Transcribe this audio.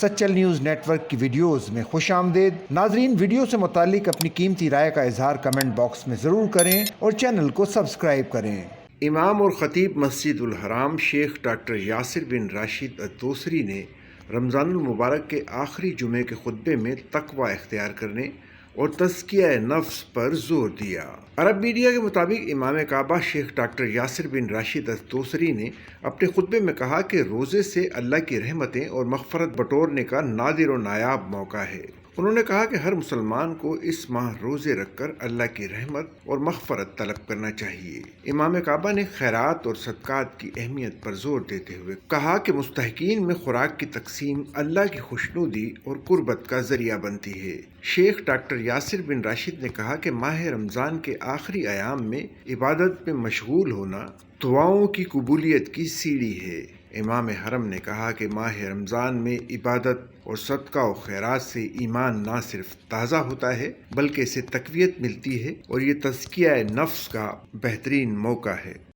Sachal news net work کی videos میں خوش آمدید۔ ناظرین، ویڈیو سے متعلق اپنی قیمتی رائے کا اظہار کمنٹ باکس میں ضرور کریں اور چینل کو سبسکرائب کریں۔ امام اور خطیب مسجد الحرام شیخ ڈاکٹر یاسر بن راشد الدوسری نے رمضان المبارک کے آخری جمعے کے خطبے میں تقوی اختیار کرنے اور تزکیہ نفس پر زور دیا۔ عرب میڈیا کے مطابق امام کعبہ شیخ ڈاکٹر یاسر بن راشد الدوسری نے اپنے خطبے میں کہا کہ روزے سے اللہ کی رحمتیں اور مغفرت بٹورنے کا نادر و نایاب موقع ہے۔ انہوں نے کہا کہ ہر مسلمان کو اس ماہ روزے رکھ کر اللہ کی رحمت اور مغفرت طلب کرنا چاہیے۔ امام کعبہ نے خیرات اور صدقات کی اہمیت پر زور دیتے ہوئے کہا کہ مستحقین میں خوراک کی تقسیم اللہ کی خوشنودی اور قربت کا ذریعہ بنتی ہے۔ شیخ ڈاکٹر یاسر بن راشد نے کہا کہ ماہ رمضان کے آخری ایام میں عبادت میں مشغول ہونا دعاؤں کی قبولیت کی سیڑھی ہے۔ امام حرم نے کہا کہ ماہ رمضان میں عبادت اور صدقہ و خیرات سے ایمان نہ صرف تازہ ہوتا ہے بلکہ اسے تقویت ملتی ہے اور یہ تزکیہ نفس کا بہترین موقع ہے۔